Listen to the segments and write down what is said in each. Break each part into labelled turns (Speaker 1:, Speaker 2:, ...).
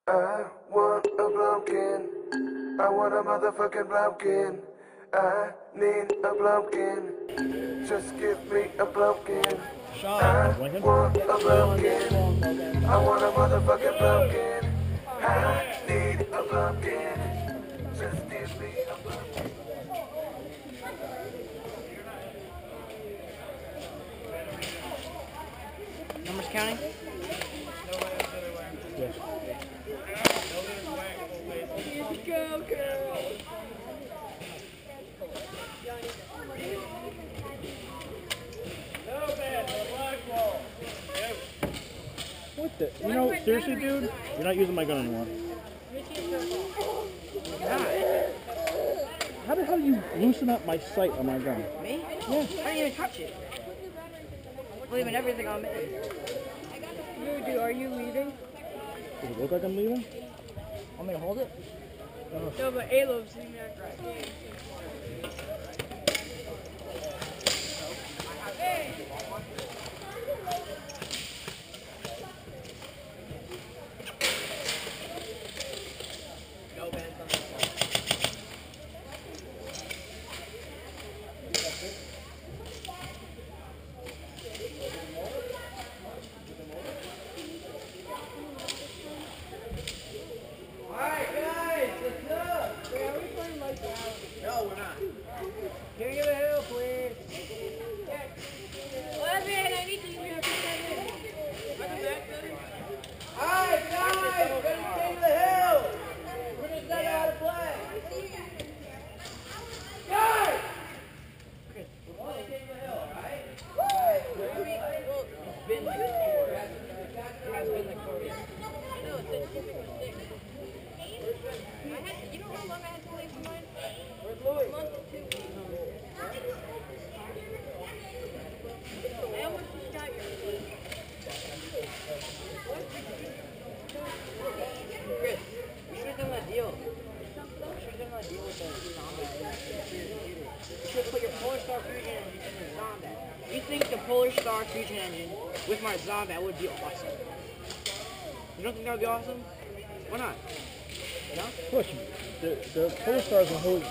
Speaker 1: I want a blumpkin. I want a motherfucking blumpkin. I need a blumpkin. Just give me a blumpkin. I want a blumpkin. I want a motherfucking blumpkin. I need a blumpkin. Just give me a blumpkin.
Speaker 2: Numbers counting?
Speaker 3: Yes.
Speaker 2: Go, girl!
Speaker 3: What the? You know, seriously, dude? You're not using my gun anymore. How the hell do you loosen up my sight on my gun?
Speaker 2: Me?
Speaker 3: Yeah.
Speaker 2: I didn't even touch it. Leaving everything on me.
Speaker 4: VOODOO, are you leaving?
Speaker 3: Does it look like I'm leaving?
Speaker 2: Want me to hold it?
Speaker 4: No, but Alo's leaving after I game.
Speaker 2: No, we're not. Can you give a hill, please?
Speaker 4: I need to leave after 7.
Speaker 2: Alright, guys! We're gonna take the hill! We're just not how to play! Guys! Okay, we're going to take the hill, alright? It's been like 4 years. It has been like 4 years.
Speaker 4: I know, it's been typical 6. You know how long I had to wait for mine?
Speaker 2: Where's Louis?
Speaker 4: A month and 2 weeks. I almost just got your
Speaker 2: Chris, you should have done that deal. You should have done that deal with the Zombat. You should have put your Polar Star Fusion engine in the Zombat. You think the Polar Star Fusion engine with my Zombat would be awesome? You don't think that would be awesome? Why not? You know?
Speaker 3: Push. The Polar Star's a whole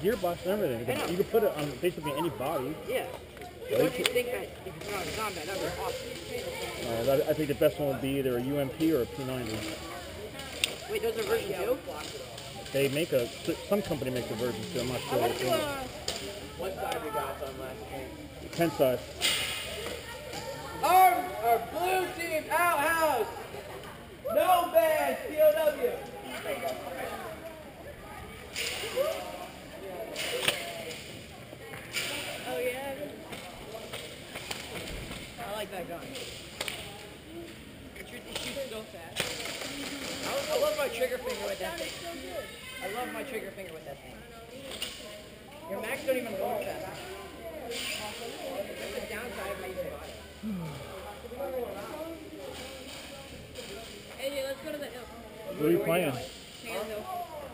Speaker 3: gearbox and everything. You can put it on basically any body.
Speaker 2: Yeah. Don't you think that if you put on a Zombat, that would be awesome?
Speaker 3: I think the best one would be either a UMP or a P90.
Speaker 2: Wait, those are version 2?
Speaker 3: They make some company makes a version 2. I'm not sure.
Speaker 2: What side we got on last game?
Speaker 3: 10 size.
Speaker 2: Our blue team outhouse! No ban, POW!
Speaker 4: Oh, yeah?
Speaker 2: I like that gun.
Speaker 4: It shoots so fast.
Speaker 2: I love my trigger finger with that thing. I love my trigger finger with that thing. Your max don't even go fast. That's the downside of my using
Speaker 4: Hey, let's go to the hill.
Speaker 3: What are you playing?
Speaker 4: King of the hill.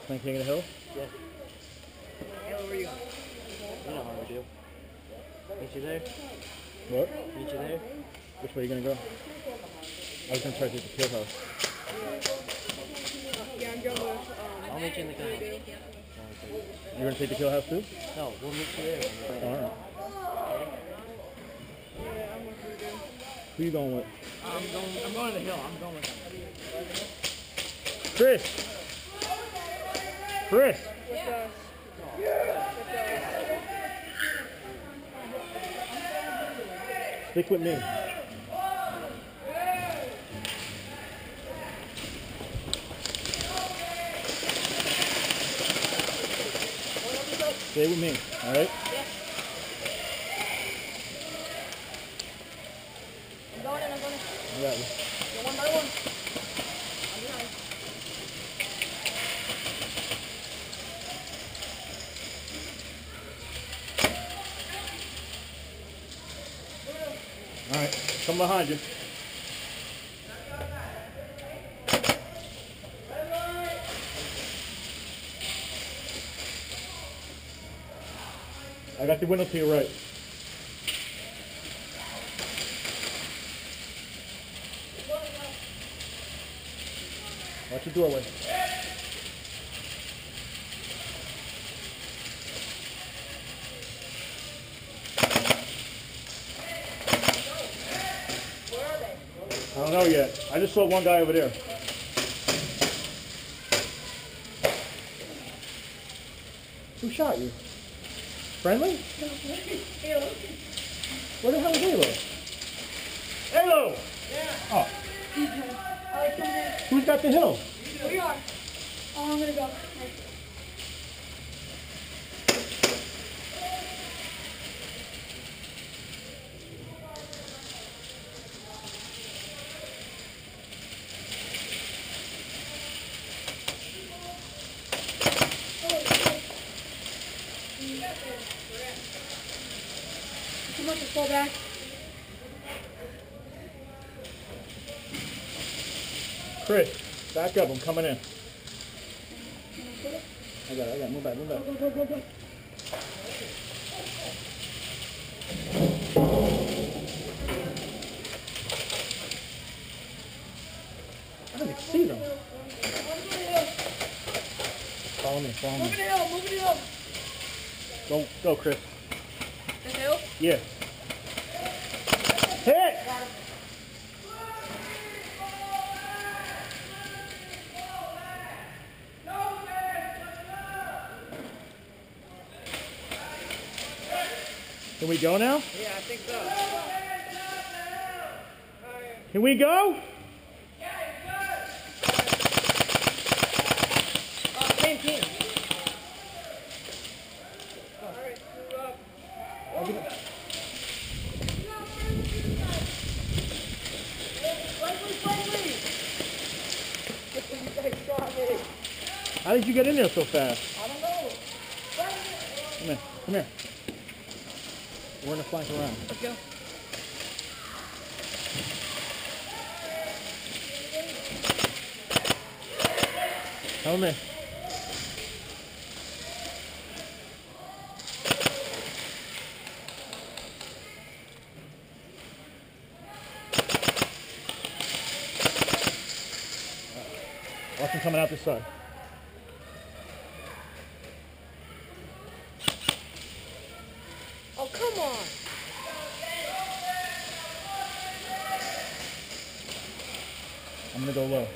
Speaker 3: Playing King of the Hill?
Speaker 2: Yeah. Hey, where are you going?
Speaker 5: You know how we do. Meet you there.
Speaker 3: What?
Speaker 5: Meet you there.
Speaker 3: Which way are you going to go? I was going to try to take the kill house.
Speaker 4: Yeah, I'm going with,
Speaker 5: I'll meet you in the car.
Speaker 3: You're going to take the kill house too?
Speaker 5: No, we'll meet you there.
Speaker 3: Alright.
Speaker 4: yeah, I'm with VOODOO.
Speaker 3: Who you going with?
Speaker 2: I'm going to the hill. I'm going with them.
Speaker 3: Chris! Chris!
Speaker 4: With us.
Speaker 3: Stick with me. Stay with me, alright?
Speaker 4: I'm going in.
Speaker 3: I got you.
Speaker 4: Go one by one. I'm behind.
Speaker 3: Alright, come behind you. I got the window to your right. Watch your doorway. I don't know yet. I just saw one guy over there. Who shot you? Friendly? Where the hell is Halo? Halo! Yeah. Oh. Who's got the hill?
Speaker 4: We are. Oh, I'm gonna go. Come on, fall back.
Speaker 3: Chris, back up. I'm coming in. I got it. Move back.
Speaker 4: Go.
Speaker 3: I don't even see them. Follow me.
Speaker 4: Move it up.
Speaker 3: Go, Chris.
Speaker 4: The hill?
Speaker 3: Yeah. Hit! Can we go now?
Speaker 2: Yeah, I think so.
Speaker 3: Can we go?
Speaker 2: Same team.
Speaker 3: How did you get in there so fast?
Speaker 4: I don't know.
Speaker 3: Come here. We're gonna flank around.
Speaker 2: Let's go.
Speaker 3: Come in. Watch him coming out this side.
Speaker 4: Oh, come on.
Speaker 3: I'm gonna go low.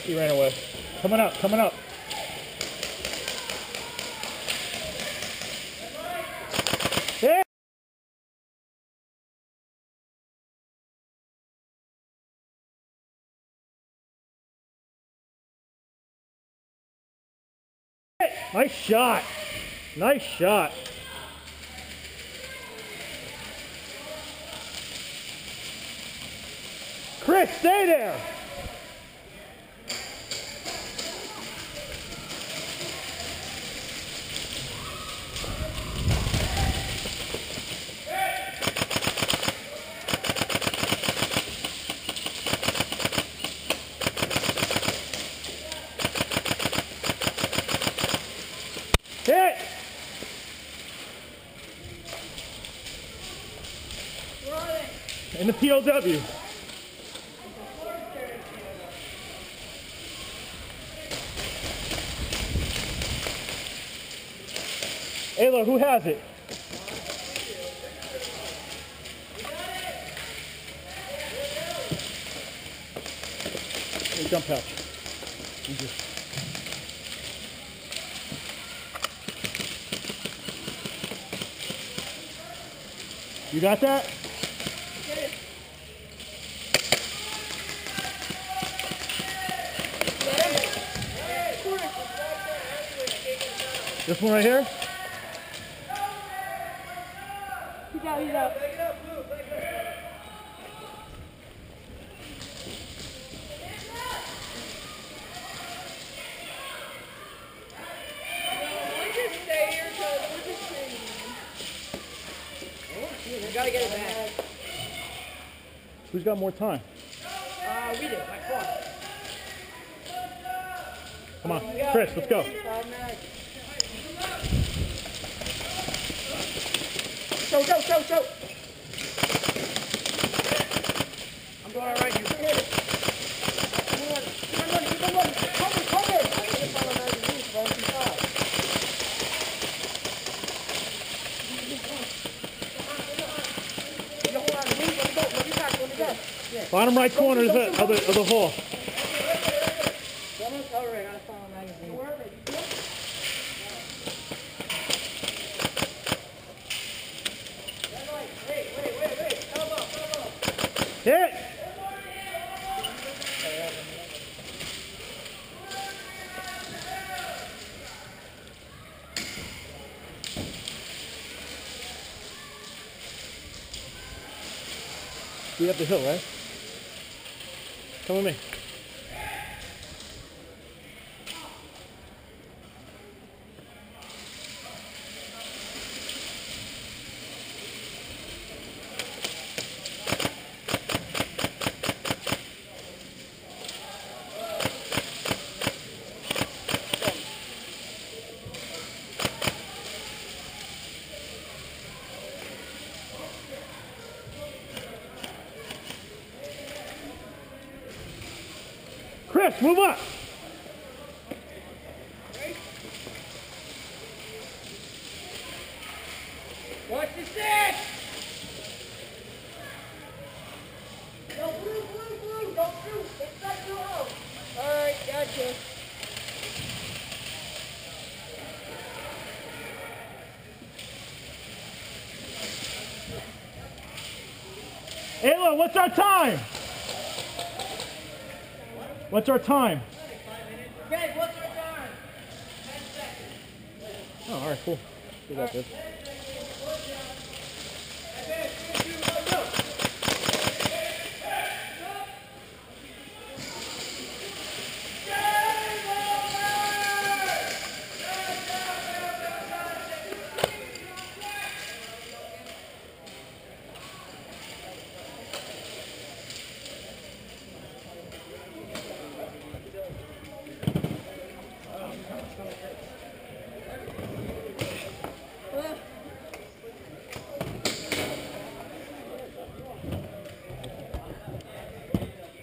Speaker 3: He ran away. Coming up. Hey! Nice shot. Chris, stay there. Hit!
Speaker 4: Where are they?
Speaker 3: In the POW. Ayla, who has it? Hey, jump pouch. You got that? This one right here?
Speaker 4: He's out.
Speaker 2: We gotta get it back.
Speaker 3: Who's got more time?
Speaker 2: We do, by far.
Speaker 3: Come on, Chris, let's go.
Speaker 2: Show. I'm going right, you hit it. Come on. Cover.
Speaker 3: Bottom right corner of the hole. Hit! Be up the hill, right? Come with me. Chris, move up!
Speaker 2: Watch the stick! No, blue, don't shoot! It's not too low! Alright, gotcha.
Speaker 3: Ayla, what's our time? What's our time?
Speaker 2: Greg, what's our time? 10 seconds.
Speaker 3: Oh, alright, cool. We got this.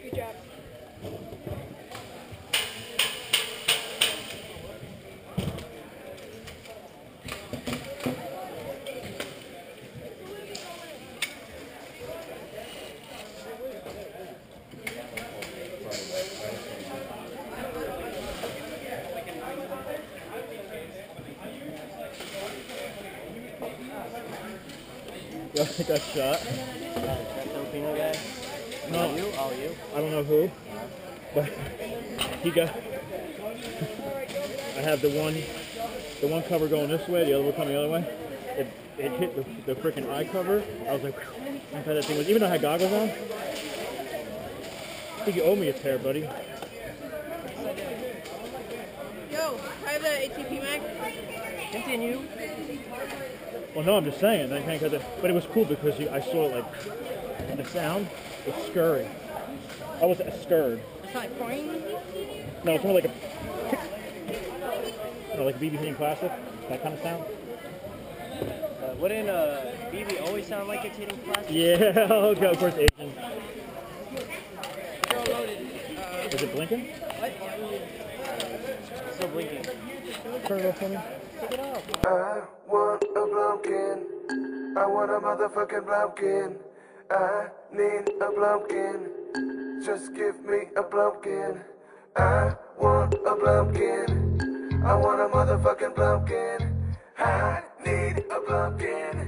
Speaker 2: Good job.
Speaker 3: Got shot.
Speaker 5: That Filipino guy?
Speaker 3: No,
Speaker 5: You? Oh, you?
Speaker 3: I don't know who, but he got. I have the one cover going this way, the other one coming the other way. It hit the freaking eye cover. I was like, I thought that thing was. Even though I had goggles on, I think you owe me a pair, buddy.
Speaker 4: Yo, I have the ATP mag.
Speaker 5: Continue.
Speaker 3: Well, no, I'm just saying. I can't cut that. But it was cool because I saw it like the sound. It's scurry. I was scared.
Speaker 4: It's like boing.
Speaker 3: No, it's more like a. Like a BB hitting plastic. That kind of sound.
Speaker 5: Wouldn't BB always sound like it's hitting plastic?
Speaker 3: Yeah. Okay. Of course, Asian.
Speaker 4: You're loaded.
Speaker 3: Is it blinking?
Speaker 4: What?
Speaker 5: Still blinking.
Speaker 3: Turn it off for me.
Speaker 5: Pick it up.
Speaker 1: I want a blumpkin. I want a motherfucking blumpkin. I need a blumpkin. Just give me a blumpkin. I want a blumpkin. I want a motherfucking blumpkin. I need a blumpkin.